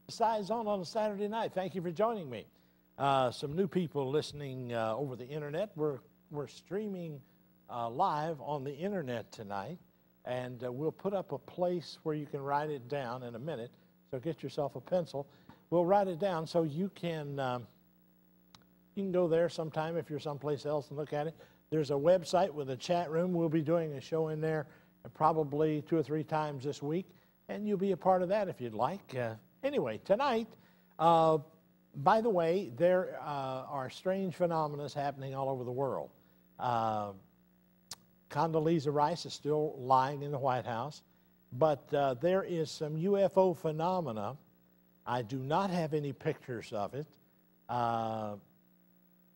Scizone on a Saturday night. Thank you for joining me. Some new people listening over the internet. We're streaming live on the internet tonight, and we'll put up a place where you can write it down in a minute. So get yourself a pencil. We'll write it down so you can go there sometime if you're someplace else and look at it. There's a website with a chat room. We'll be doing a show in there probably 2 or 3 times this week, and you'll be a part of that if you'd like. Anyway, tonight, by the way, there are strange phenomena happening all over the world. Condoleezza Rice is still lying in the White House, but there is some UFO phenomena. I do not have any pictures of it.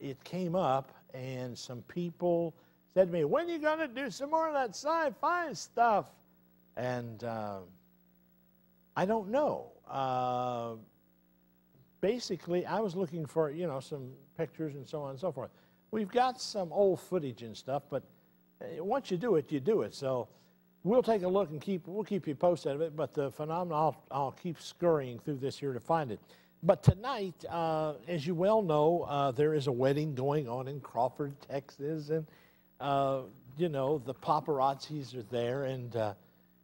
It came up, and some people said to me, "When are you going to do some more of that sci-fi stuff?" And I don't know. Basically, I was looking for, some pictures and so on and so forth. We've got some old footage and stuff, but once you do it, you do it. So we'll take a look and we'll keep you posted of it. But the phenomenon, I'll keep scurrying through this here to find it. But tonight, as you well know, there is a wedding going on in Crawford, Texas, and the paparazzis are there, and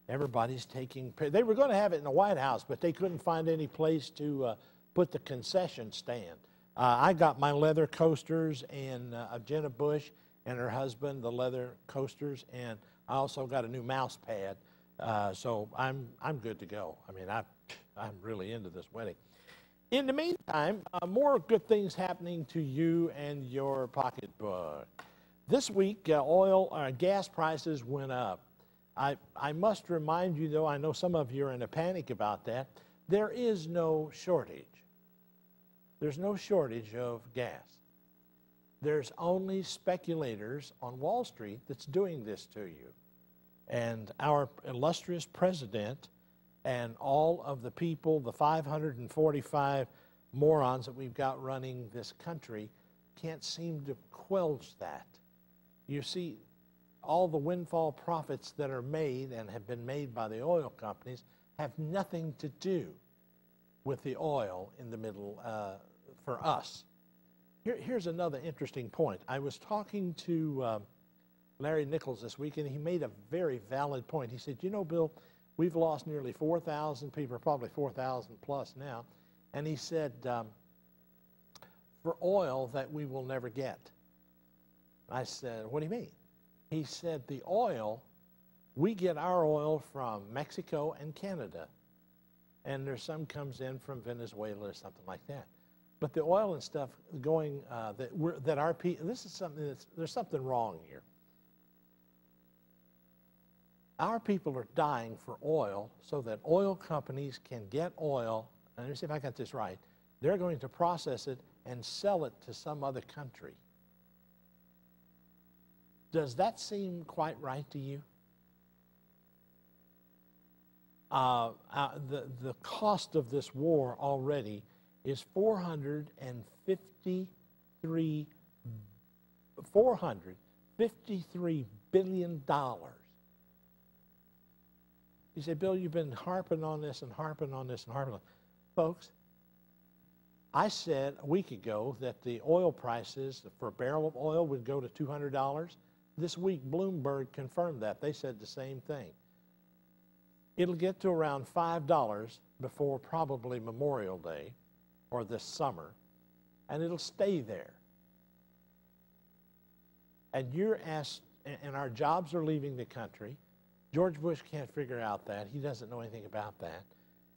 everybody's taking pictures. They were going to have it in the White House, but they couldn't find any place to put the concession stand. I got my leather coasters, and of Jenna Bush and her husband, the leather coasters, and I also got a new mouse pad. So I'm good to go. I mean, I'm really into this wedding. In the meantime, more good things happening to you and your pocketbook. This week, gas prices went up. I must remind you, though, I know some of you are in a panic about that, there is no shortage. There's no shortage of gas. There's only speculators on Wall Street that's doing this to you. And our illustrious president and all of the people, the 545 morons that we've got running this country, can't seem to quench that. You see, all the windfall profits that are made and have been made by the oil companies have nothing to do with the oil in the middle for us. Here's another interesting point. I was talking to Larry Nichols this week, and he made a very valid point. He said, Bill, we've lost nearly 4,000 people, probably 4,000 plus now. And he said, for oil that we will never get. I said, what do you mean? He said, the oil, we get our oil from Mexico and Canada. And there's some comes in from Venezuela or something like that. But the oil and stuff going, that our people, this is something there's something wrong here. Our people are dying for oil so that oil companies can get oil, and let me see if I got this right, they're going to process it and sell it to some other country. Does that seem quite right to you? The cost of this war already is $453 billion. You say, Bill, you've been harping on this and harping on this and harping on this. Folks, I said a week ago that the oil prices for a barrel of oil would go to $200. This week, Bloomberg confirmed that. They said the same thing. It'll get to around $5 before probably Memorial Day or this summer, and it'll stay there. And you're asked, and our jobs are leaving the country. George Bush can't figure out that. He doesn't know anything about that.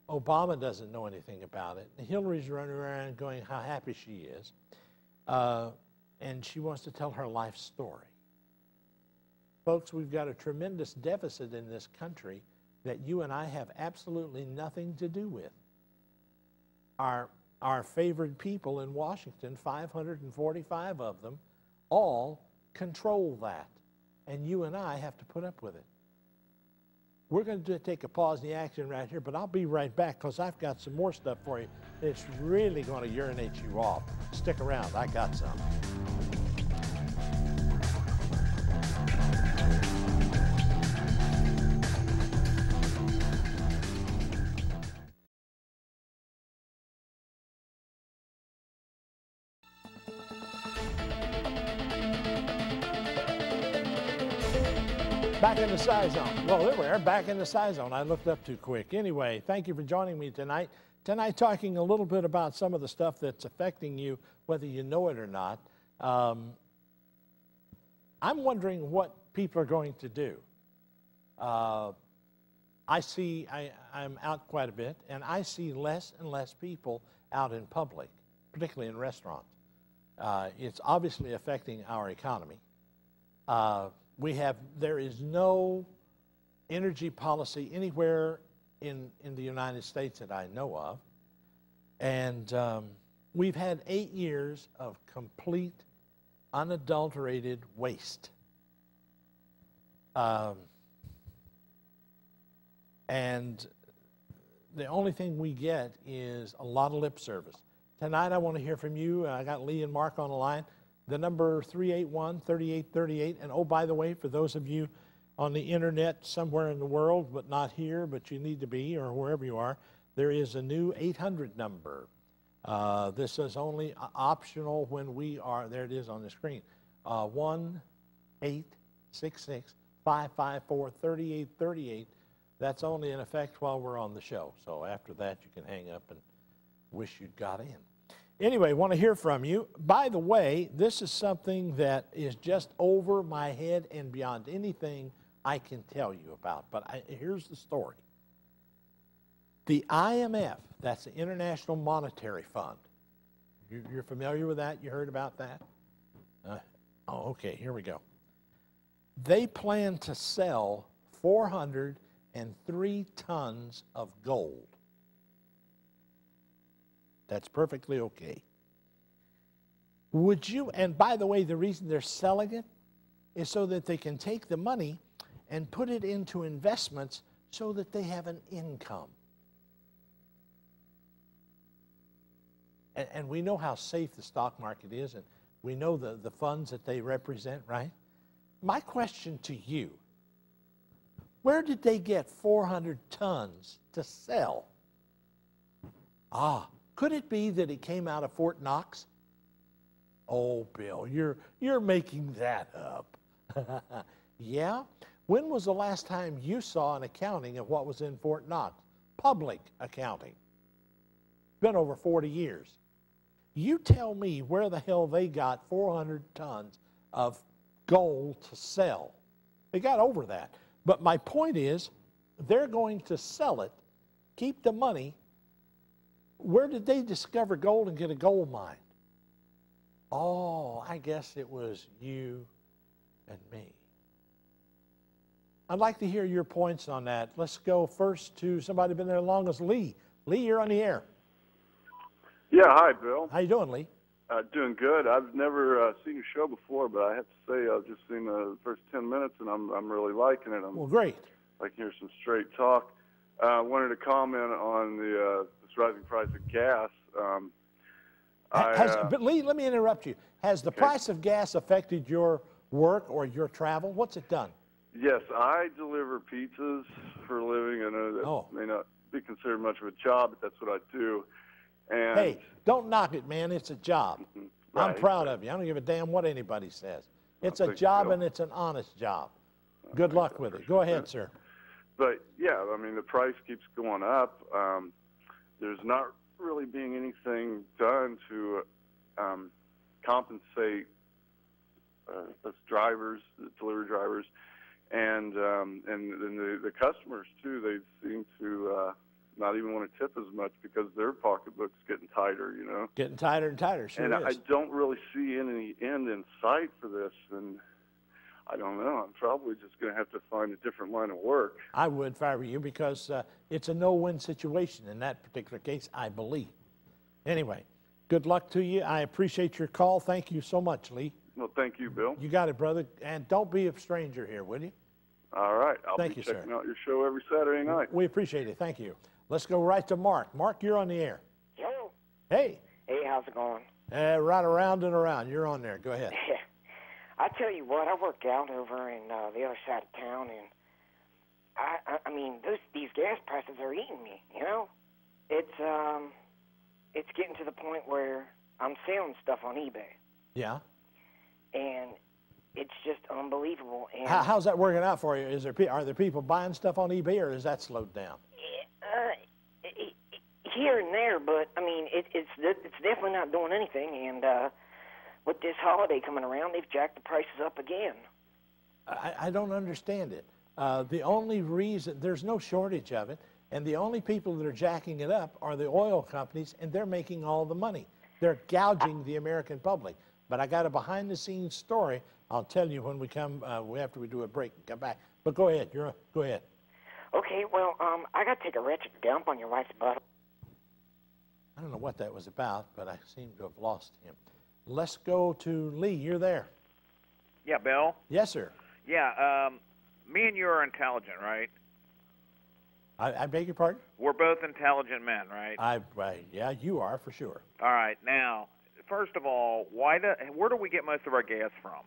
Obama doesn't know anything about it. Hillary's running around going how happy she is. And she wants to tell her life story. Folks, we've got a tremendous deficit in this country that you and I have absolutely nothing to do with. Our favored people in Washington, 545 of them, all control that. And you and I have to put up with it. We're going to take a pause in the action right here, but I'll be right back because I've got some more stuff for you that's really going to urinate you off. Stick around. I got some. Back in the Scizone. Well, there we are, back in the Scizone. I looked up too quick. Anyway, thank you for joining me tonight. Tonight, talking a little bit about some of the stuff that's affecting you, whether you know it or not. I'm wondering what people are going to do. I'm out quite a bit, and I see less and less people out in public, particularly in restaurants. It's obviously affecting our economy. There is no energy policy anywhere in the United States that I know of. And we've had 8 years of complete, unadulterated waste. And the only thing we get is a lot of lip service. Tonight I want to hear from you. I got Lee and Mark on the line. The number 381-3838. And oh, by the way, for those of you on the internet somewhere in the world, but not here, but you need to be, or wherever you are, there is a new 800 number. This is only optional when we are, there it is on the screen, 1-866-554-3838. That's only in effect while we're on the show. So after that, you can hang up and wish you'd got in. Anyway, want to hear from you. By the way, this is something that is just over my head and beyond anything I can tell you about. But here's the story. The IMF, that's the International Monetary Fund. You're familiar with that? You heard about that? Okay, here we go. They plan to sell 403 tons of gold. That's perfectly okay. Would you, and by the way, the reason they're selling it is so that they can take the money and put it into investments so that they have an income. And we know how safe the stock market is, and we know the funds that they represent, right? My question to you, where did they get 400 tons to sell? Could it be that it came out of Fort Knox? Oh, Bill, you're making that up. Yeah? When was the last time you saw an accounting of what was in Fort Knox? Public accounting. Been over 40 years. You tell me where the hell they got 400 tons of gold to sell. They got over that. But my point is, they're going to sell it, keep the money. Where did they discover gold and get a gold mine? Oh, I guess it was you and me. I'd like to hear your points on that. Let's go first to somebody been there the longest, Lee. Lee, you're on the air. Yeah, hi, Bill. How you doing, Lee? Doing good. I've never seen your show before, but I have to say I've just seen the first 10 minutes, and I'm really liking it. Well, great. I can hear some straight talk. I wanted to comment on this rising price of gas. But Lee, let me interrupt you. Has the price of gas affected your work or your travel? What's it done? Yes, I deliver pizzas for a living. I know that may not be considered much of a job, but that's what I do. And hey, don't knock it, man. It's a job. Right. I'm proud of you. I don't give a damn what anybody says. It's a job, and it's an honest job. Good luck with it. Go ahead, sir. But, yeah, I mean, the price keeps going up. There's not really being anything done to compensate us drivers, the delivery drivers, and the customers, too. They seem to not even want to tip as much because their pocketbook's getting tighter, you know. Getting tighter and tighter, sure and is. I don't really see any end in sight for this, and I don't know. I'm probably just going to have to find a different line of work. I would if I were you, because it's a no-win situation in that particular case, I believe. Anyway, good luck to you. I appreciate your call. Thank you so much, Lee. Well, thank you, Bill. You got it, brother. And don't be a stranger here, will you? All right. I'll be checking out your show every Saturday night. We appreciate it. Thank you. Let's go right to Mark. Mark, you're on the air. Hello. Hey. Hey, how's it going? Right around and around. You're on there. Go ahead. I tell you what, I work out over in the other side of town, and I mean, these gas prices are eating me. You know, it's getting to the point where I'm selling stuff on eBay. Yeah. And It's just unbelievable. And How's that working out for you? Are there people buying stuff on eBay, or is that slowed down? Here and there, but I mean, it's definitely not doing anything. And with this holiday coming around, they've jacked the prices up again. I don't understand it. The only reason, there's no shortage of it, and the only people that are jacking it up are the oil companies, and they're making all the money. They're gouging the American public. But I got a behind-the-scenes story. I'll tell you when we come, after we do a break and come back. But go ahead. Go ahead. Okay, well, I got to take a wretched dump on your wife's butt. I don't know what that was about, but I seem to have lost him. Let's go to Lee. You're there. Yeah, Bill? Yes, sir. Yeah, me and you are intelligent, right? I beg your pardon? We're both intelligent men, right? Yeah, you are for sure. All right, now, first of all, where do we get most of our gas from?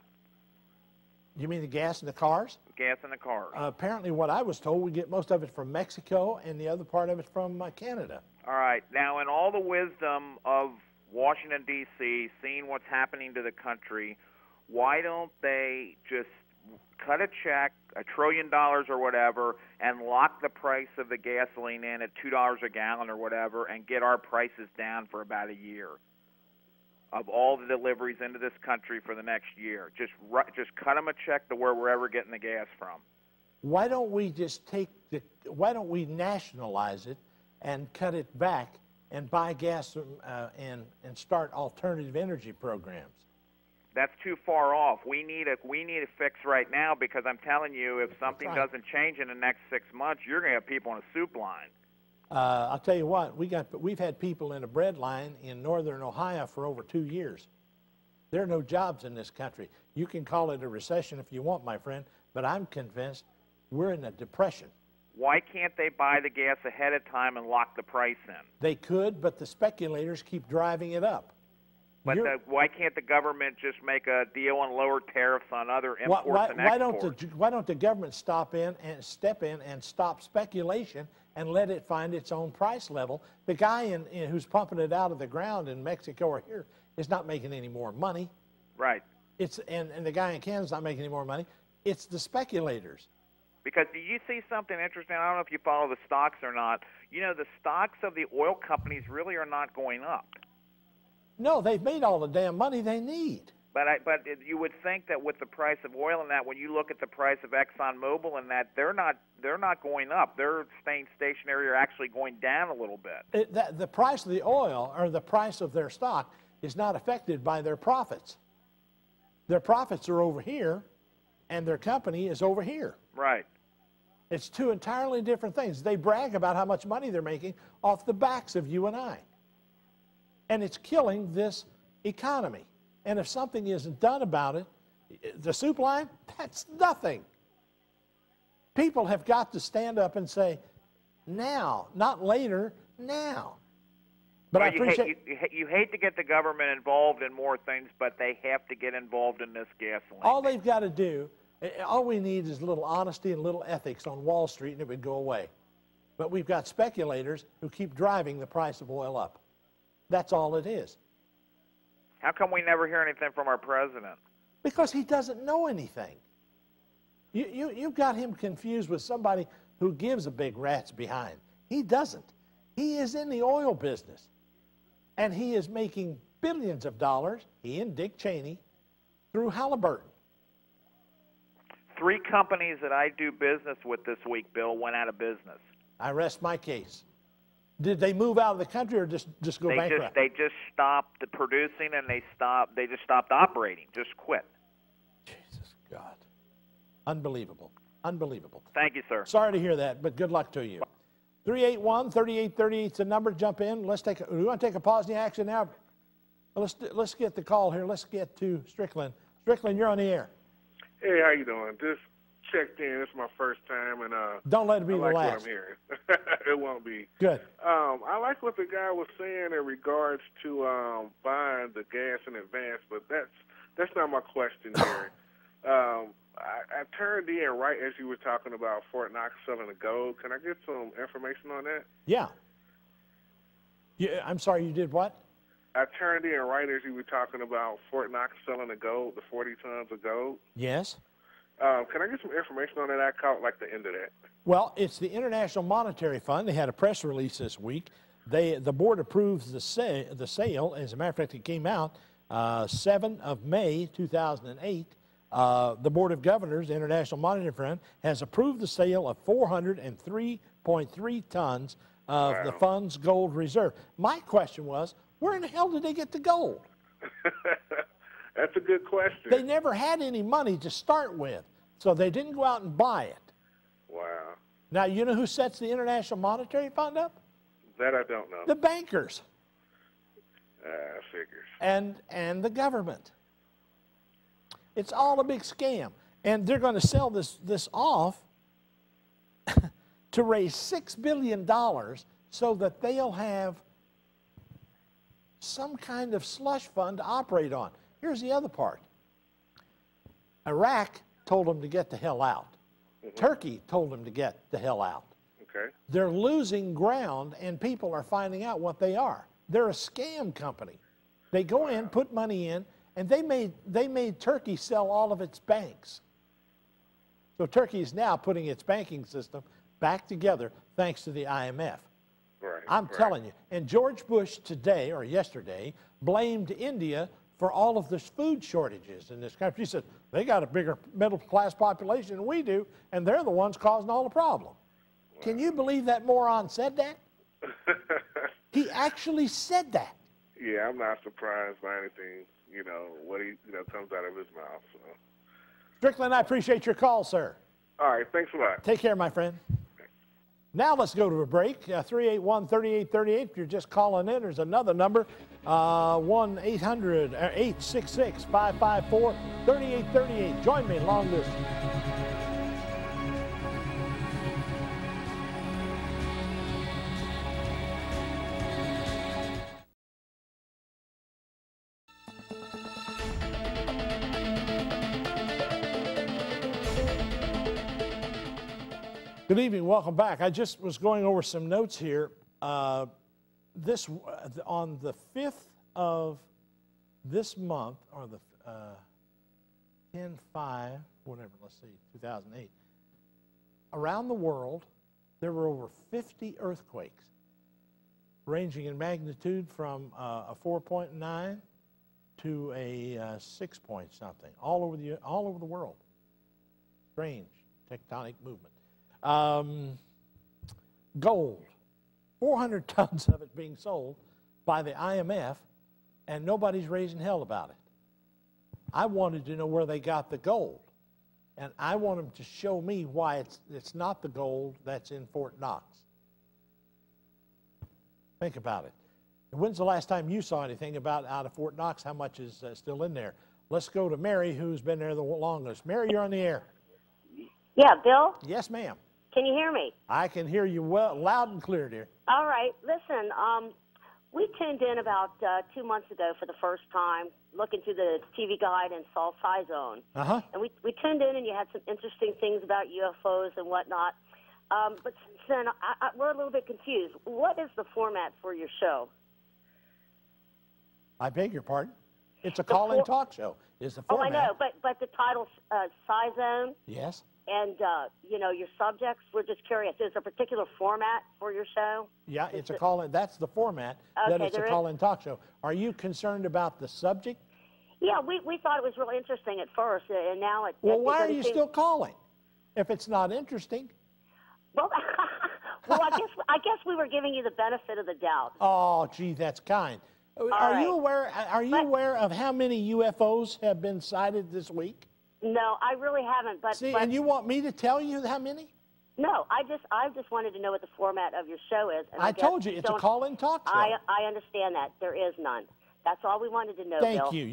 You mean the gas in the cars? Gas in the cars. Apparently, what I was told, we get most of it from Mexico, and the other part of it from Canada. All right, now, in all the wisdom of Washington, D.C., seeing what's happening to the country, why don't they just cut a check, $1 trillion or whatever, and lock the price of the gasoline in at $2 a gallon or whatever, and get our prices down for about a year of all the deliveries into this country for the next year? Just cut them a check to where we're ever getting the gas from. Why don't we just why don't we nationalize it and cut it back and buy gas and start alternative energy programs? That's too far off. We need a fix right now, because I'm telling you, if something doesn't change in the next 6 months, you're going to have people in a soup line. I'll tell you what, we've had people in a bread line in northern Ohio for over 2 years. There are no jobs in this country. You can call it a recession if you want, my friend, but I'm convinced we're in a depression. Why can't they buy the gas ahead of time and lock the price in? They could, but the speculators keep driving it up. But why can't the government just make a deal on lower tariffs on other imports and exports? Why don't the government step in and stop speculation and let it find its own price level? The guy who's pumping it out of the ground in Mexico or here is not making any more money. Right. And the guy in Canada's not making any more money. It's the speculators. Because do you see something interesting? I don't know if you follow the stocks or not. You know, the stocks of the oil companies really are not going up. No, they've made all the damn money they need. But you would think that with the price of oil and that, when you look at the price of ExxonMobil and that, they're not going up. They're staying stationary or actually going down a little bit. The price of the oil or the price of their stock is not affected by their profits. Their profits are over here, and their company is over here. Right. It's two entirely different things. They brag about how much money they're making off the backs of you and I. And it's killing this economy. And if something isn't done about it, the soup line, that's nothing. People have got to stand up and say, now, not later, now. But well, I appreciate you hate to get the government involved in more things, but they have to get involved in this gasoline. All they've got to do, all we need is a little honesty and a little ethics on Wall Street, and it would go away. But we've got speculators who keep driving the price of oil up. That's all it is. How come we never hear anything from our president? Because he doesn't know anything. You've got him confused with somebody who gives a big rat's behind. He doesn't. He is in the oil business. And he is making billions of dollars, he and Dick Cheney, through Halliburton. 3 companies that I do business with this week, Bill, went out of business. I rest my case. Did they move out of the country or just go bankrupt? They just stopped producing, and they just stopped operating, just quit. Jesus God. Unbelievable. Unbelievable. Thank you, sir. Sorry to hear that, but good luck to you. 381-3838 is the number. Jump in. We want to take a pause in the action now. Let's get the call here. Let's get to Strickland. Strickland, you're on the air. Hey, how you doing? Just checked in. It's my first time, and don't let it be the last. last. What I'm hearing. It won't be. Good. I like what the guy was saying in regards to buying the gas in advance, but that's not my question here. I turned in right as you were talking about Fort Knox selling the gold. Can I get some information on that? Yeah. I'm sorry, you did what? I turned in right as you were talking about Fort Knox selling the gold, the 40 tons of gold. Yes. Can I get some information on that? I caught like the end of that. Well, it's the International Monetary Fund. They had a press release this week. The board approves the sale. As a matter of fact, it came out 7 of May 2008. The Board of Governors, the International Monetary Fund, has approved the sale of 403.3 tons of the fund's gold reserve. My question was, where in the hell did they get the gold? That's a good question. They never had any money to start with, so they didn't go out and buy it. Wow. Now, you know who sets the International Monetary Fund up? That I don't know. The bankers. Figures. And the government. It's all a big scam. And they're going to sell this off to raise $6 billion so that they'll have some kind of slush fund to operate on. Here's the other part. Iraq told them to get the hell out. Turkey told them to get the hell out. Okay. They're losing ground, and people are finding out what they are. They're a scam company. They go in, put money in, and they made Turkey sell all of its banks. So Turkey is now putting its banking system back together thanks to the IMF. Right. I'm telling you. And George Bush today, or yesterday, blamed India for all of the food shortages in this country. He said, they got a bigger middle-class population than we do, and they're the ones causing all the problem. Wow. Can you believe that moron said that? He actually said that. Yeah, I'm not surprised by anything, what he, comes out of his mouth. So. Strickland, I appreciate your call, sir. All right, thanks a lot. Take care, my friend. Now let's go to a break. 381-3838. If you're just calling in, there's another number, 1-800-866-554-3838. Join me along this. Good evening. Welcome back. I just was going over some notes here. On the 5th of this month, or the 10/5, whatever, let's see, 2008, around the world, there were over 50 earthquakes, ranging in magnitude from a 4.9 to a 6 point something, all over the world. Strange tectonic movement. Gold, 400 tons of it being sold by the IMF, and nobody's raising hell about it. I wanted to know where they got the gold, and I want them to show me why it's not the gold that's in Fort Knox. Think about it. When's the last time you saw anything out of Fort Knox? How much is still in there? Let's go to Mary, who's been there the longest. Mary, you're on the air. Yeah, Bill? Yes, ma'am. Can you hear me? I can hear you well, loud and clear, dear. All right. Listen, we tuned in about 2 months ago for the first time, looking through the TV guide and saw Scizone. Uh-huh. And we tuned in, and you had some interesting things about UFOs and whatnot. But since then, we're a little bit confused. What is the format for your show? I beg your pardon? It's a call-in talk show. Is the format. Oh, I know, but the title's Scizone. Yes. And, your subjects, we're just curious. Is there a particular format for your show? Yeah, it's a call-in. That's the format, that it's a call-in talk show. Are you concerned about the subject? Yeah, we thought it was really interesting at first, and now it... Well, why are you still calling if it's not interesting? Well, I guess we were giving you the benefit of the doubt. Oh, gee, that's kind. Are you aware of how many UFOs have been sighted this week? No, I really haven't. And you want me to tell you how many? No, I just wanted to know what the format of your show is. And I told you, it's a call-in talk show. I understand that. There is none. That's all we wanted to know, Bill. Thank you.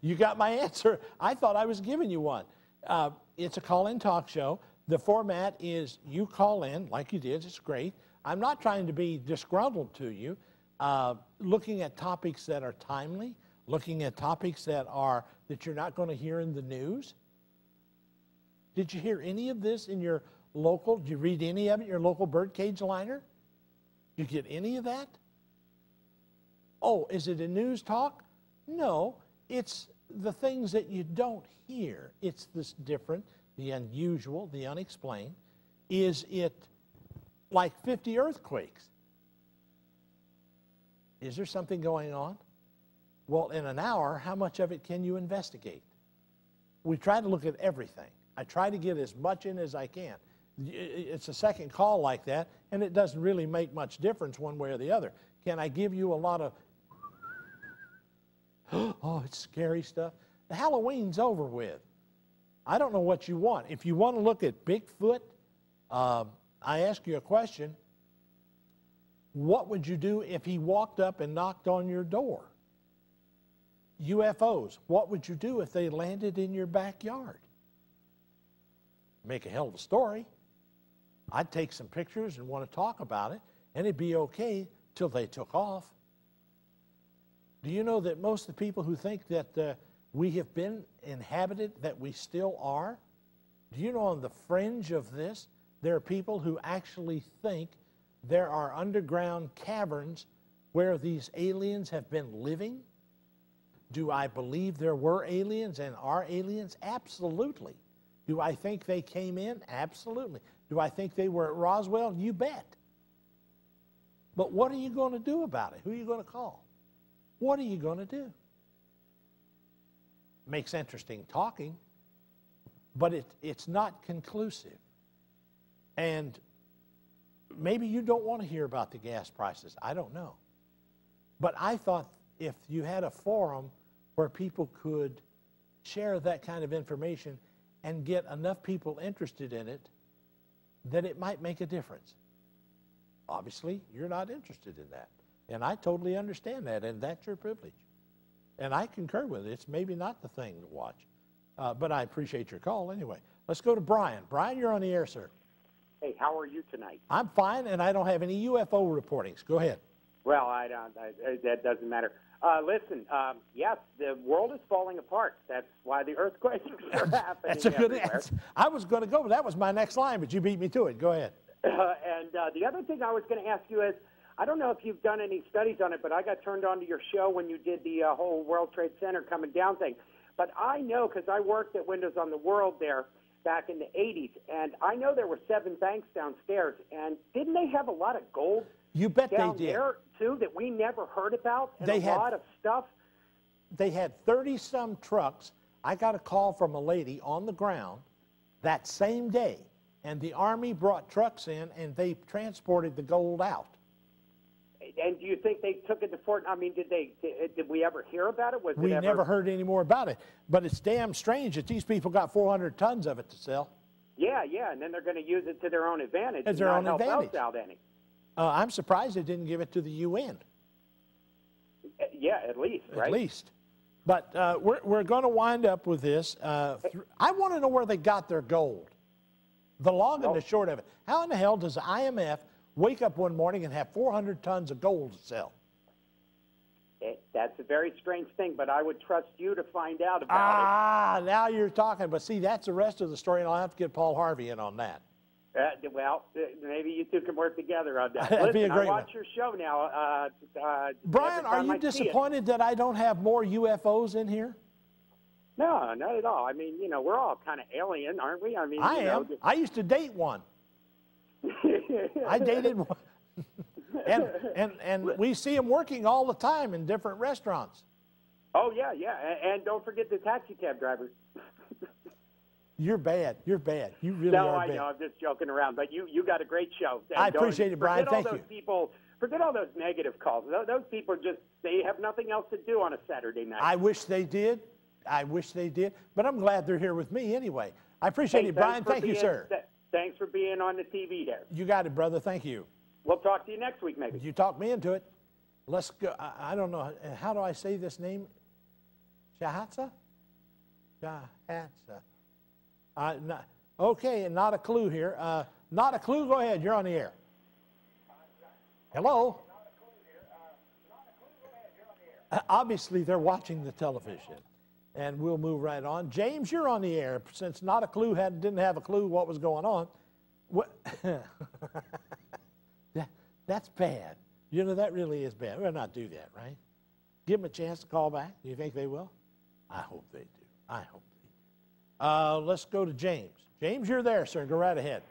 You got my answer. I thought I was giving you one. It's a call-in talk show. The format is you call in, like you did. It's great. I'm not trying to be disgruntled to you. Looking at topics that are timely, looking at topics that you're not going to hear in the news. Did you hear any of this in your local? Did you read any of it in your local birdcage liner? Did you get any of that? Oh, is it a news talk? No, it's the things that you don't hear. It's this different, the unusual, the unexplained. Is it like 50 earthquakes? Is there something going on? Well, in an hour, how much of it can you investigate? We try to look at everything. I try to get as much in as I can. It's a second call like that, and it doesn't really make much difference one way or the other. Can I give you a lot of, oh, it's scary stuff? The Halloween's over with. I don't know what you want. If you want to look at Bigfoot, I ask you a question. What would you do if he walked up and knocked on your door? UFOs, what would you do if they landed in your backyard? Make a hell of a story. I'd take some pictures and want to talk about it, and it'd be okay till they took off. Do you know that most of the people who think that we have been inhabited, that we still are? Do you know on the fringe of this, there are people who actually think there are underground caverns where these aliens have been living? Do I believe there were aliens and are aliens? Absolutely. Do I think they came in? Absolutely. Do I think they were at Roswell? You bet. But what are you going to do about it? Who are you going to call? What are you going to do? Makes interesting talking, but it's not conclusive. And maybe you don't want to hear about the gas prices. I don't know. But I thought if you had a forum where people could share that kind of information and get enough people interested in it, that it might make a difference. Obviously, you're not interested in that. And I totally understand that, and that's your privilege. And I concur with it. It's maybe not the thing to watch. But I appreciate your call anyway. Let's go to Brian. Brian, you're on the air, sir. Hey, how are you tonight? I'm fine, and I don't have any UFO reportings. Go ahead. Well, that doesn't matter. Listen, yes, the world is falling apart. That's why the earthquakes are happening. That's a good everywhere. answer. I was going to go, but that was my next line, but you beat me to it. Go ahead. And the other thing I was going to ask you is, I don't know if you've done any studies on it, but I got turned on to your show when you did the whole World Trade Center coming down thing. But I know, because I worked at Windows on the World there back in the 80s, and I know there were 7 banks downstairs, and didn't they have a lot of gold You bet down they did. there, too, that we never heard about, and They a had- lot of stuff? They had 30-some trucks. I got a call from a lady on the ground that same day, and the Army brought trucks in, and they transported the gold out. And do you think they took it to Fort? I mean, did we ever hear about it? We never heard any more about it. But it's damn strange that these people got 400 tons of it to sell. Yeah, and then they're going to use it to their own advantage. As their and own not help advantage. us out any. I'm surprised they didn't give it to the UN. Yeah, at least, right? At least. But we're going to wind up with this. I want to know where they got their gold. The long and the short of it. How in the hell does the IMF wake up one morning and have 400 tons of gold to sell? That's a very strange thing, but I would trust you to find out about it. Now you're talking. But see, that's the rest of the story, and I'll have to get Paul Harvey in on that. Well, maybe you two can work together on that. That'd be a great I watch one. your show now. Brian, are you disappointed that I don't have more UFOs in here? No, not at all. I mean, we're all kind of alien, aren't we? I mean, I am. I used to date one. I dated one. and we see them working all the time in different restaurants. Oh, yeah. And don't forget the taxi cab drivers. You're bad. You're bad. You really are bad. No, I know. I'm just joking around. But you got a great show. I appreciate it, Brian. Thank you. Forget all those negative calls. Those people they have nothing else to do on a Saturday night. I wish they did. But I'm glad they're here with me anyway. I appreciate it, Brian. Thank you, sir. Thanks for being on the TV there. You got it, brother. Thank you. We'll talk to you next week, maybe. You talked me into it. Let's go. I don't know. How do I say this name? Shahatsa? Shahatsa. Okay, and not a clue here. Not a clue. Go ahead. You're on the air. Hello? Obviously, they're watching the television. And we'll move right on. James, you're on the air. Since not a clue didn't have a clue what was going on. That's bad. That really is bad. We'll not do that, right? Give them a chance to call back. Do you think they will? I hope they do. I hope they do. Let's go to James. James, you're there, sir. Go right ahead.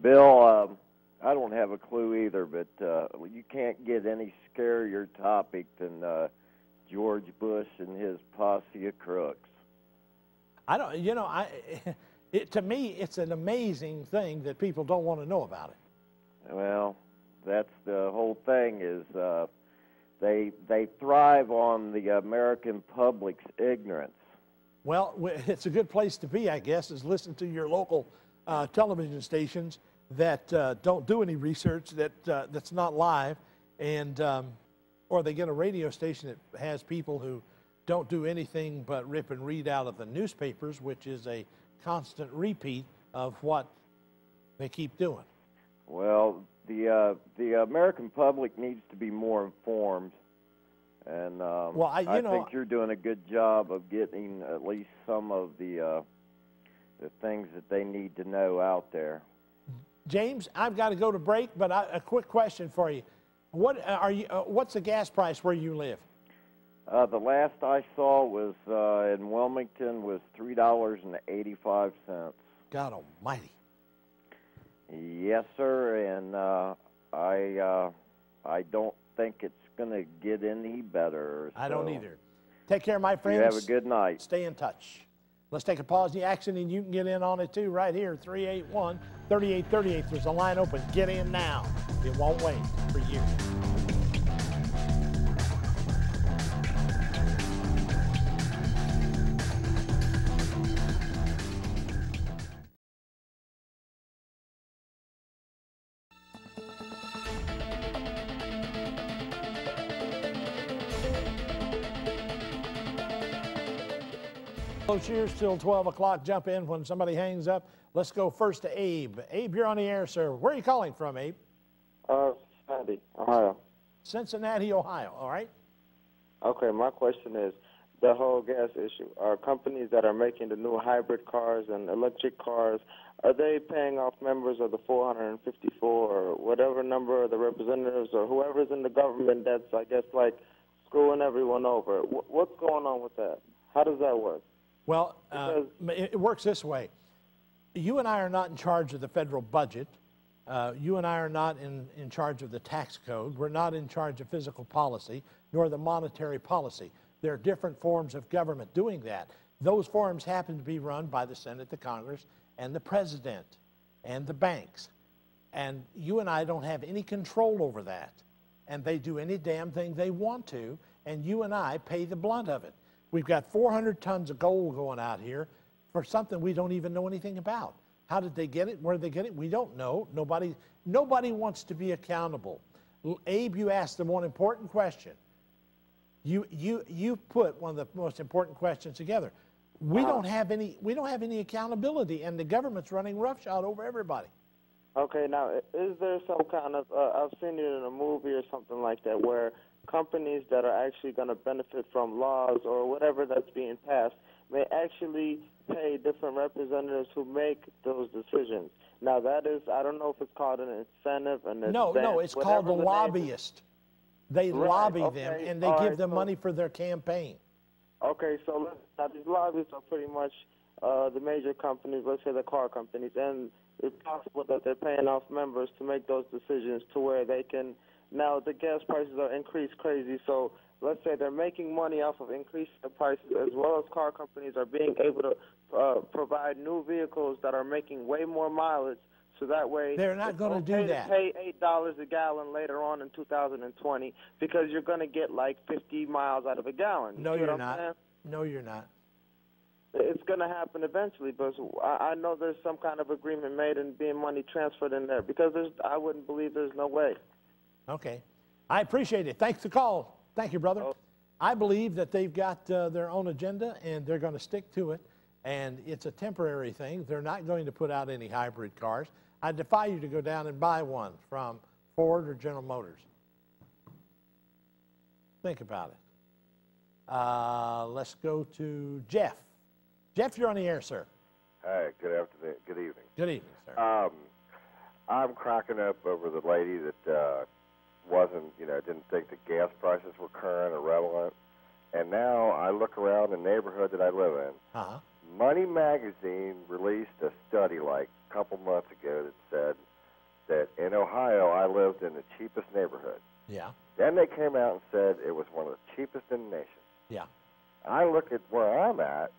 Bill, I don't have a clue either, but you can't get any scarier topic than George Bush and his posse of crooks. I don't, you know, to me, it's an amazing thing that people don't want to know about it. Well, that's the whole thing is they thrive on the American public's ignorance. Well, it's a good place to be, I guess, is listen to your local television stations that don't do any research, that's not live, and or they get a radio station that has people who don't do anything but rip and read out of the newspapers, which is a constant repeat of what they keep doing. Well, the American public needs to be more informed, and well, I think you're doing a good job of getting at least some of the things that they need to know out there. James, I've got to go to break, but a quick question for you: what's the gas price where you live? The last I saw was in Wilmington was $3.85. God Almighty! Yes, sir, and I don't think it's going to get any better. I don't either. Take care, my friends. You have a good night. Stay in touch. Let's take a pause in the action, and you can get in on it too right here, 381-3838. There's a line open. Get in now. It won't wait for you. Cheers till 12 o'clock. Jump in when somebody hangs up. Let's go first to Abe. Abe, you're on the air, sir. Where are you calling from, Abe? Cincinnati, Ohio. Cincinnati, Ohio. All right. Okay, my question is the whole gas issue. Are companies that are making the new hybrid cars and electric cars, are they paying off members of the 454 or whatever number of the representatives or whoever's in the government that's, I guess, like screwing everyone over? What's going on with that? How does that work? Well, it works this way. You and I are not in charge of the federal budget. You and I are not in charge of the tax code. We're not in charge of fiscal policy, nor the monetary policy. There are different forms of government doing that. Those forms happen to be run by the Senate, the Congress, and the President, and the banks. And you and I don't have any control over that. And they do any damn thing they want to, and you and I pay the blunt of it. We've got 400 tons of gold going out here for something we don't even know anything about. How did they get it? Where did they get it? We don't know. Nobody wants to be accountable. Abe, you asked the one important question. You put one of the most important questions together. We don't have any accountability, and the government's running roughshod over everybody. Okay, now is there some kind of I've seen it in a movie or something like that where companies that are actually going to benefit from laws or whatever that's being passed may actually pay different representatives who make those decisions. Now that is, I don't know if it's called an incentive, No, it's called the lobbyist. They lobby them, and they give them money for their campaign. Okay, so now these lobbyists are pretty much the major companies, let's say the car companies, and it's possible that they're paying off members to make those decisions to where they can. Now, the gas prices are increased crazy, so let's say they're making money off of increasing the prices, as well as car companies are being able to provide new vehicles that are making way more mileage, so that way they're not going to do that. Pay $8 a gallon later on in 2020 because you're going to get like 50 miles out of a gallon. No, you're not. No, you're not. It's going to happen eventually, but I know there's some kind of agreement made and being money transferred in there because I wouldn't believe there's no way. Okay. I appreciate it. Thanks for the call. Thank you, brother. I believe that they've got their own agenda, and they're going to stick to it, and it's a temporary thing. They're not going to put out any hybrid cars. I defy you to go down and buy one from Ford or General Motors. Think about it. Let's go to Jeff. Jeff, you're on the air, sir. Hi, good afternoon. Good evening. Good evening, sir. I'm cracking up over the lady that wasn't, didn't think that gas prices were current or relevant. And now I look around the neighborhood that I live in. Uh-huh. Money Magazine released a study like a couple months ago that said that in Ohio I lived in the cheapest neighborhood. Yeah. Then they came out and said it was one of the cheapest in the nation. Yeah. I look at where I'm at,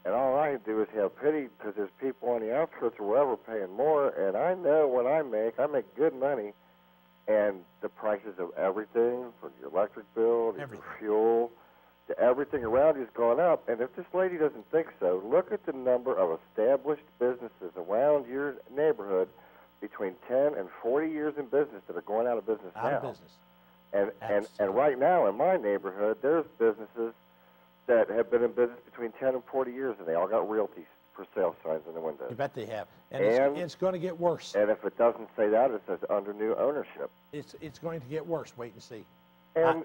and all I can do is have pity because there's people on the outskirts or wherever paying more, and I know what I make good money, and the prices of everything, from your electric bill to your fuel, to everything around you has gone up. And if this lady doesn't think so, look at the number of established businesses around your neighborhood between 10 and 40 years in business that are going out of business now. Out of business. And right now in my neighborhood, there's businesses that have been in business between 10 and 40 years, and they all got realty for sale signs in the windows. You bet they have. And it's going to get worse. And if it doesn't say that, it says under new ownership. It's going to get worse. Wait and see. And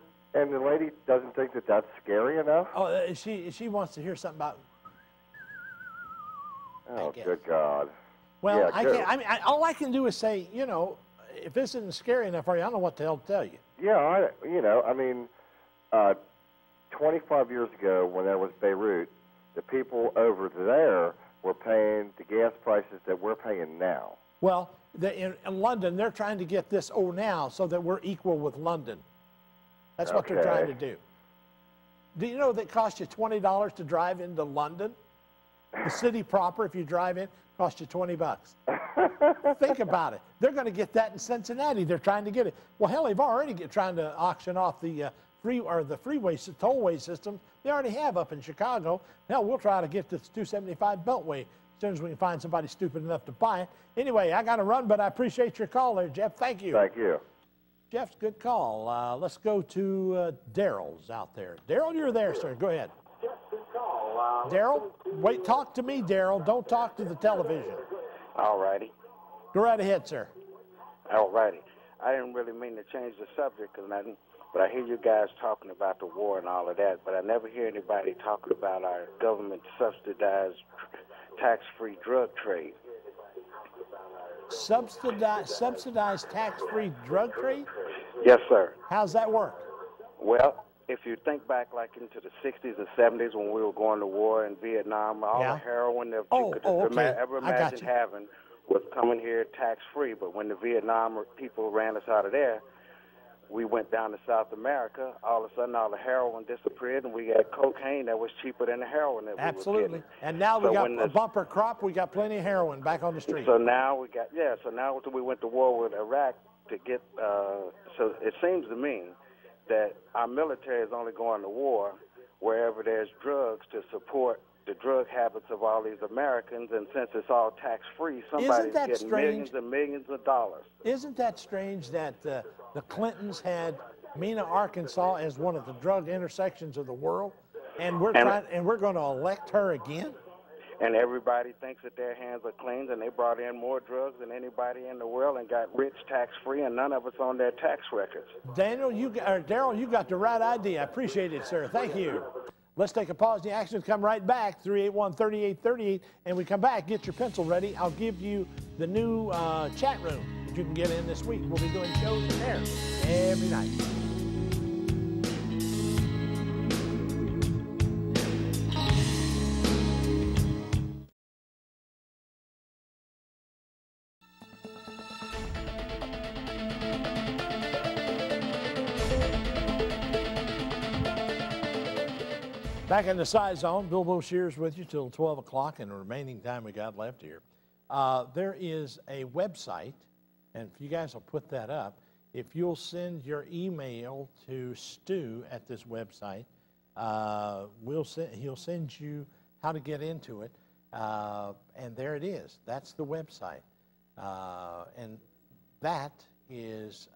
the lady doesn't think that that's scary enough? Oh, she wants to hear something about... Oh, good God. Well, yeah, I can't. I mean, all I can do is say, if this isn't scary enough for you, I don't know what the hell to tell you. Yeah, 25 years ago when there was Beirut, the people over there were paying the gas prices that we're paying now. Well, in London, they're trying to get this now so that we're equal with London. That's what they're trying to do. Do you know that it costs you $20 to drive into London? The city proper, if you drive in, costs you $20. Think about it. They're going to get that in Cincinnati. They're trying to get it. Well, hell, they've already trying to auction off the tollway system. They already have up in Chicago. Hell, we'll try to get this 275 Beltway as soon as we can find somebody stupid enough to buy it. Anyway, I got to run, but I appreciate your call there, Jeff. Thank you. Thank you. Jeff's good call. Let's go to Daryl's out there. Daryl, you're there, sir. Go ahead. Daryl, wait, talk to me, Daryl. Don't talk to the television. All righty. Go right ahead, sir. All righty. I didn't really mean to change the subject or nothing, but I hear you guys talking about the war and all of that, but I never hear anybody talking about our government-subsidized tax-free drug trade. Subsidized tax-free drug trade? Yes, sir. How's that work? Well, if you think back like into the 60s and 70s when we were going to war in Vietnam, all the heroin that you could ever imagine having was coming here tax-free. But when the Vietnam people ran us out of there, we went down to South America. All of a sudden, all the heroin disappeared, and we got cocaine that was cheaper than the heroin that we were getting. And now we got a bumper crop. We got plenty of heroin back on the street. So now we got, so now we went to war with Iraq to get, so it seems to me that our military is only going to war wherever there's drugs to support the drug habits of all these Americans, and since it's all tax-free, somebody's getting millions and millions of dollars. Isn't that strange that the Clintons had Mena, Arkansas as one of the drug intersections of the world, and we're going to elect her again? And everybody thinks that their hands are clean, and they brought in more drugs than anybody in the world and got rich tax-free, and none of it's on their tax records. Daryl, you got the right idea. I appreciate it, sir. Thank you. Let's take a pause in the action. Come right back, 381-3838, and we come back. Get your pencil ready. I'll give you the new chat room that you can get in this week. We'll be doing shows in there every night. Back in the Scizone, Bill Boshears with you till 12 o'clock and the remaining time we got left here. There is a website, and if you guys will put that up, if you'll send your email to Stu at this website, he'll send you how to get into it, and there it is. That's the website. And that is,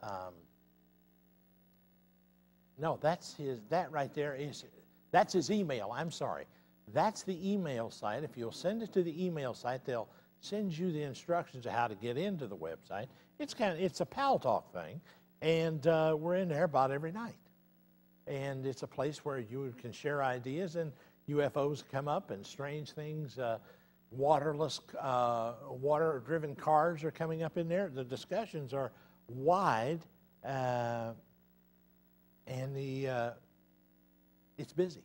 no, that right there is, that's his email. I'm sorry. That's the email site. If you'll send it to the email site, they'll send you the instructions of how to get into the website. It's a Pal Talk thing, and we're in there about every night. And it's a place where you can share ideas, and UFOs come up, and strange things, water-driven cars are coming up in there. The discussions are wide, and it's busy.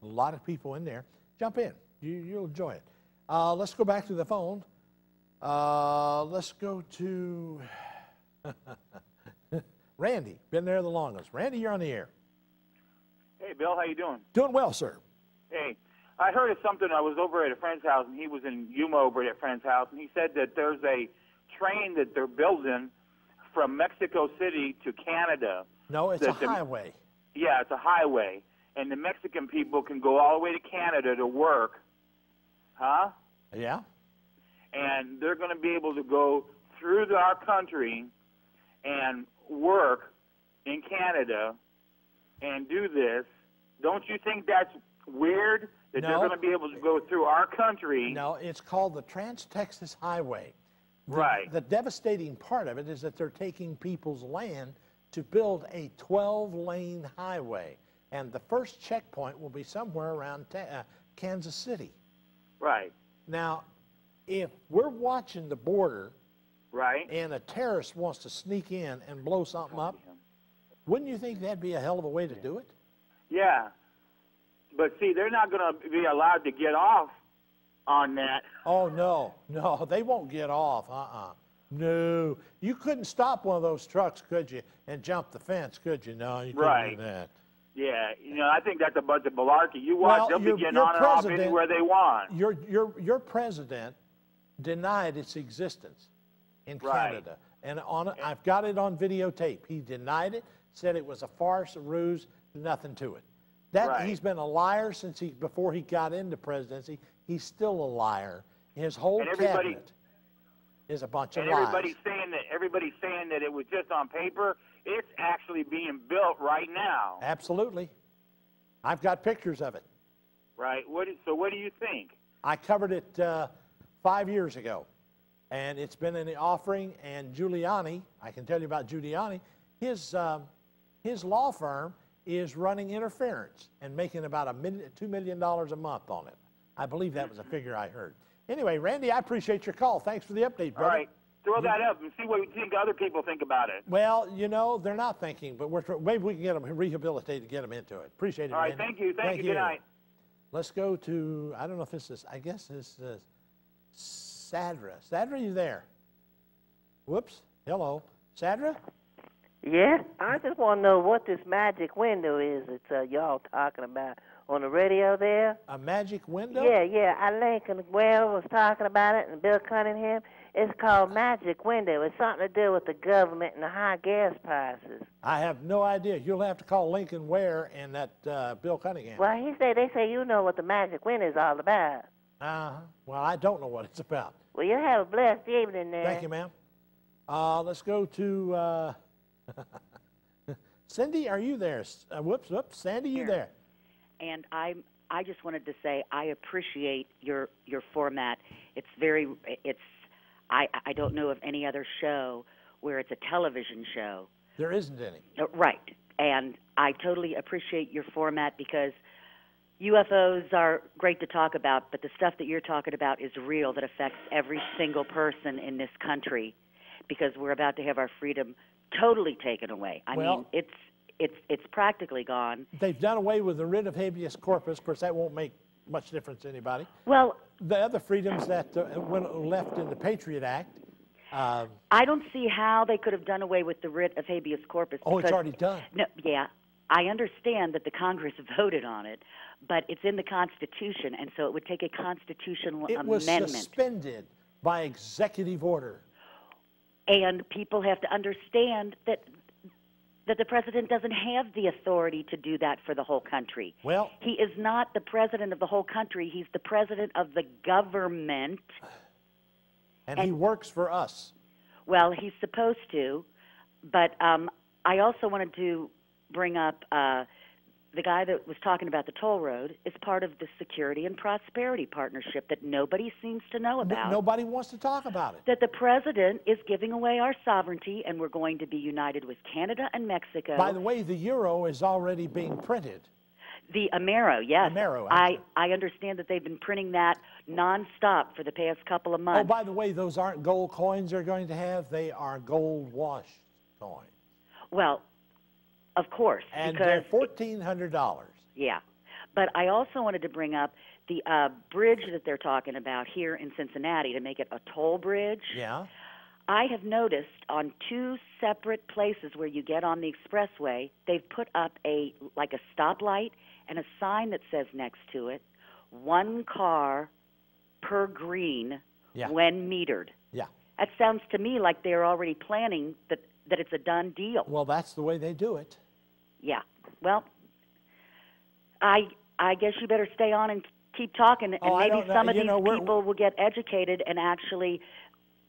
A lot of people in there. Jump in. You'll enjoy it. Let's go back to the phone. Let's go to Randy. Been there the longest. Randy, you're on the air. Hey, Bill, how you doing? Doing well, sir. Hey, I heard of something. I was over at a friend's house, and he was in Yuma over at a friend's house, and he said that there's a train that they're building from Mexico City to Canada. No, it's a highway. Yeah, it's a highway, and the Mexican people can go all the way to Canada to work. Huh? Yeah. And they're going to be able to go through our country and work in Canada and do this. Don't you think that's weird that they're going to be able to go through our country? No, it's called the Trans-Texas Highway. Right. The devastating part of it is that they're taking people's land to build a 12-lane highway. And the first checkpoint will be somewhere around Kansas City. Right. Now, if we're watching the border, right, and a terrorist wants to sneak in and blow something up, wouldn't you think that'd be a hell of a way to do it? Yeah. But see, they're not going to be allowed to get off on that. Oh, no. No, they won't get off. No. You couldn't stop one of those trucks, could you, and jump the fence, could you? No, you couldn't do that. Yeah, I think that's a bunch of malarkey. You watch, they'll be getting on and off anywhere they want. Your president denied its existence in Canada. And I've got it on videotape. He denied it, said it was a farce, a ruse, nothing to it. He's been a liar since before he got into presidency. He's still a liar. His whole cabinet is a bunch of lies. Everybody's saying that it was just on paper. It's actually being built right now. Absolutely. I've got pictures of it. Right. So what do you think? I covered it 5 years ago, and it's been in the offering. And Giuliani, I can tell you about Giuliani, his law firm is running interference and making about $2 million a month on it. I believe that was a figure I heard. Anyway, Randy, I appreciate your call. Thanks for the update, brother. All right. Throw that up and see what you think other people think about it. Well, they're not thinking, but maybe we can get them rehabilitated to get them into it. Appreciate it, All right, Randy. thank you. Thank you. Good night. Let's go to, I don't know if this is, I guess this is Sadra. Sadra, you there? Whoops. Hello. Sadra? Yeah, I just want to know what this magic window is that y'all talking about on the radio there. A magic window? Yeah. Lincoln Well was talking about it, and Bill Cunningham. It's called magic window. It's something to do with the government and the high gas prices. I have no idea. You'll have to call Lincoln Ware and that Bill Cunningham. Well, they say you know what the magic window is all about. Well, I don't know what it's about. Well, you have a blessed evening there. Thank you, ma'am. Let's go to Cindy. Are you there? Whoops. Sandy, you there? And I just wanted to say I appreciate your format. I don't know of any other show where it's a television show. There isn't any. Right. And I totally appreciate your format because UFOs are great to talk about, but the stuff that you're talking about is real, that affects every single person in this country because we're about to have our freedom totally taken away. I mean, it's practically gone. They've done away with the writ of habeas corpus. Of course, that won't make much difference to anybody. Well, the other freedoms that were left in the Patriot Act. I don't see how they could have done away with the writ of habeas corpus. Oh, it's already done. No, yeah. I understand that the Congress voted on it, but it's in the Constitution, and so it would take a constitutional amendment. It was suspended by executive order. And people have to understand that the president doesn't have the authority to do that for the whole country. Well, he is not the president of the whole country. He's the president of the government. And he works for us. Well, he's supposed to. But I also wanted to bring up the guy that was talking about the toll road is part of the Security and Prosperity Partnership that nobody seems to know about. Nobody wants to talk about it. That the president is giving away our sovereignty, and we're going to be united with Canada and Mexico. By the way, the euro is already being printed. The Amero, yes. Amero. I understand that they've been printing that nonstop for the past couple of months. Oh, by the way, those aren't gold coins they're going to have. They are gold washed coins. Well, of course. And because they're $1,400. Yeah. But I also wanted to bring up the bridge that they're talking about here in Cincinnati to make it a toll bridge. Yeah. I have noticed on 2 separate places where you get on the expressway, they've put up a stoplight and a sign that says next to it, 1 car per green when metered. Yeah. That sounds to me like they're already planning that it's a done deal. Well, that's the way they do it. Yeah. Well, I guess you better stay on and keep talking, and maybe some of these people will get educated and actually,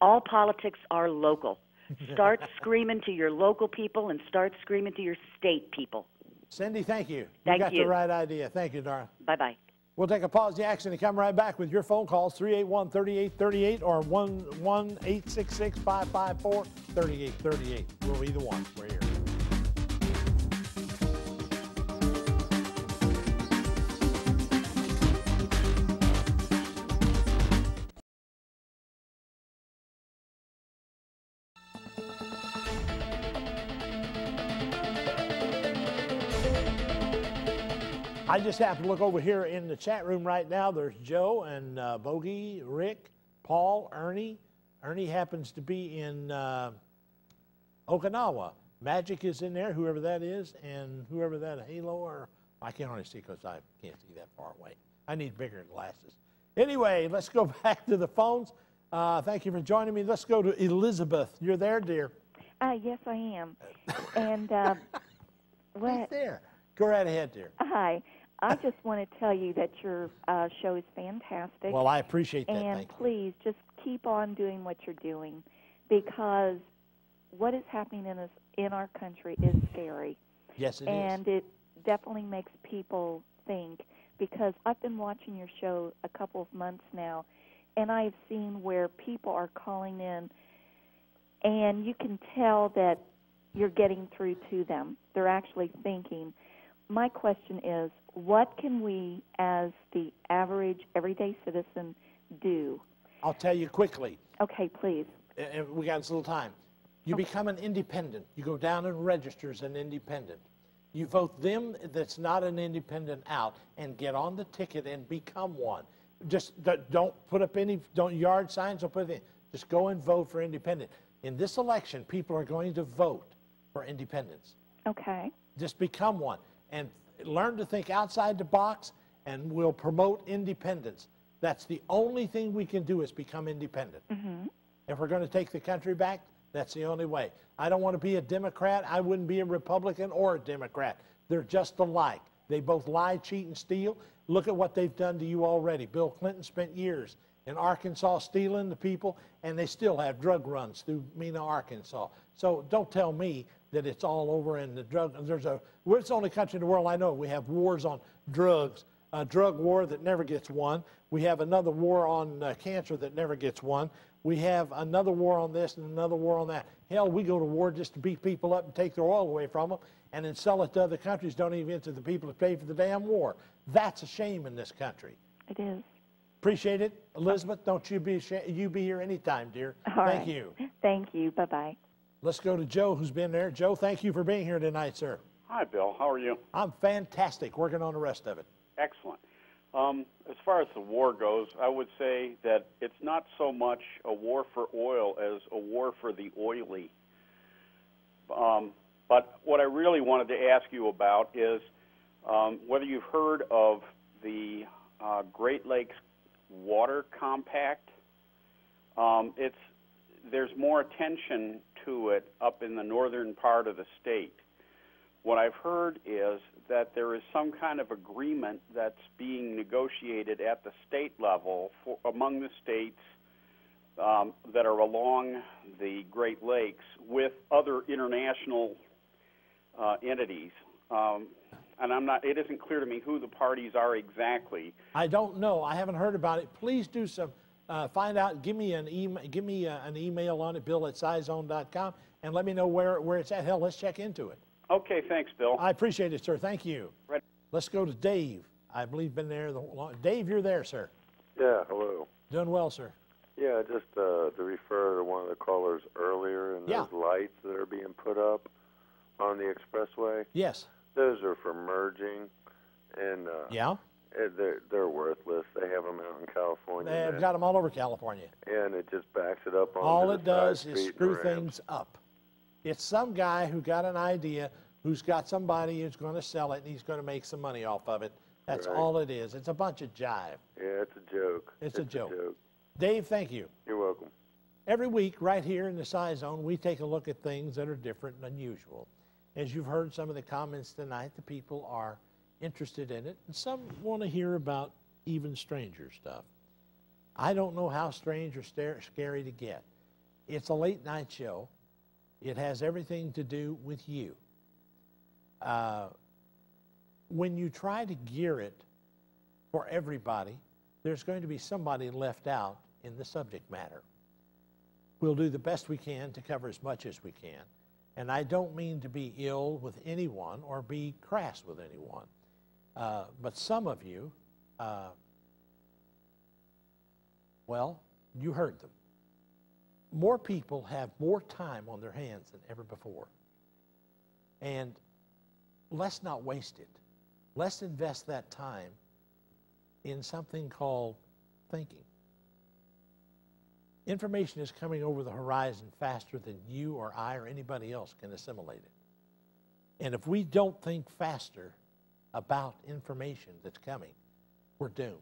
all politics are local. Start screaming to your local people and start screaming to your state people. Cindy, thank you. Thank you. got you. the right idea. Thank you, darling. Bye-bye. We'll take a pause in the action and come right back with your phone calls, 381-3838 or 1-866-554-3838. We'll either one. We're here. I just have to look over here in the chat room right now. There's Joe and Bogey, Rick, Paul, Ernie. Ernie happens to be in Okinawa. Magic is in there, whoever that is, and whoever that Halo or I can't hardly see because I can't see that far away. I need bigger glasses. Anyway, let's go back to the phones. Thank you for joining me. Let's go to Elizabeth. You're there, dear. Yes, I am. And right there. Go right ahead, dear. Hi. I just want to tell you that your show is fantastic. Well, I appreciate that. And thank you. Please just keep on doing what you're doing, because what is happening in our country is scary. Yes, it is. And it definitely makes people think, because I've been watching your show a couple of months now, and I've seen where people are calling in, and you can tell that you're getting through to them. They're actually thinking. My question is, what can we as the average everyday citizen do? I'll tell you quickly. Okay, please. And we got this little time. You become an independent. You go down and register as an independent. You vote them that's not an independent out and get on the ticket and become one. Just don't put up don't yard signs, don't put it in. Just go and vote for independent. In this election, people are going to vote for independence. Okay. Just become one and learn to think outside the box, and we'll promote independence. That's the only thing we can do is become independent. Mm-hmm. If we're going to take the country back, that's the only way. I don't want to be a Democrat. I wouldn't be a Republican or a Democrat. They're just alike. They both lie, cheat, and steal. Look at what they've done to you already. Bill Clinton spent years in Arkansas stealing the people, and they still have drug runs through Mena, Arkansas. So don't tell me that it's all over in the drug. We're the only country in the world I know. We have wars on drugs, a drug war that never gets won. We have another war on cancer that never gets won. We have another war on this and another war on that. Hell, we go to war just to beat people up and take their oil away from them and then sell it to other countries, don't even get to the people that pay for the damn war. That's a shame in this country. It is. Appreciate it. Elizabeth, don't you be ashamed. You be here anytime, dear. Thank you. Thank you. Bye-bye. Let's go to Joe, who's been there. Joe, thank you for being here tonight, sir. Hi, Bill. How are you? I'm fantastic, working on the rest of it. Excellent. As far as the war goes, I would say that it's not so much a war for oil as a war for the oily. But what I really wanted to ask you about is whether you've heard of the Great Lakes Water Compact. There's more attention to it up in the northern part of the state. What I've heard is that there is some kind of agreement that's being negotiated at the state level among the states that are along the Great Lakes with other international entities. And it isn't clear to me who the parties are exactly. I don't know. I haven't heard about it. Please do some. Find out. Give me an email. Give me an email on it, Bill@Scizone.com, and let me know where it's at. Hell, let's check into it. Okay, thanks, Bill. I appreciate it, sir. Thank you. Right. Let's go to Dave. I believe been there the whole long. Dave, you're there, sir. Yeah. Hello. Doing well, sir. Yeah, just to refer to one of the callers earlier and those lights that are being put up on the expressway. Yes. Those are for merging, and yeah, they're worthless. They have them out in California. They've got them all over California. And it just backs it up. All it does is screw things up. It's some guy who got an idea, who's got somebody who's going to sell it, and he's going to make some money off of it. That's all it is. It's a bunch of jive. Yeah, it's a joke. It's a joke. Dave, thank you. You're welcome. Every week, right here in the Scizone, we take a look at things that are different and unusual. As you've heard some of the comments tonight, the people are interested in it, and some want to hear about even stranger stuff. I don't know how strange or scary to get. It's a late night show. It has everything to do with you. When you try to gear it for everybody, there's going to be somebody left out in the subject matter. We'll do the best we can to cover as much as we can. And I don't mean to be ill with anyone or be crass with anyone. But some of you, well, you heard them. More people have more time on their hands than ever before. And let's not waste it. Let's invest that time in something called thinking. Information is coming over the horizon faster than you or I or anybody else can assimilate it. And if we don't think faster about information that's coming, we're doomed.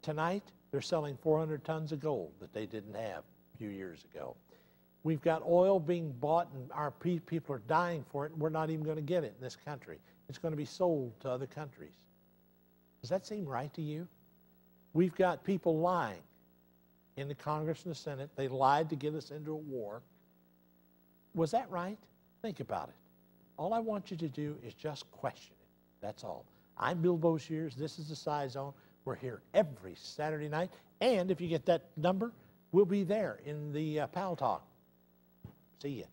Tonight, they're selling 400 tons of gold that they didn't have a few years ago. We've got oil being bought, and our people are dying for it, and we're not even going to get it in this country. It's going to be sold to other countries. Does that seem right to you? We've got people lying in the Congress and the Senate. They lied to get us into a war. Was that right? Think about it. All I want you to do is just question it. That's all. I'm Bill Boshears. This is the Scizone. We're here every Saturday night. And if you get that number, we'll be there in the Pal Talk. See ya.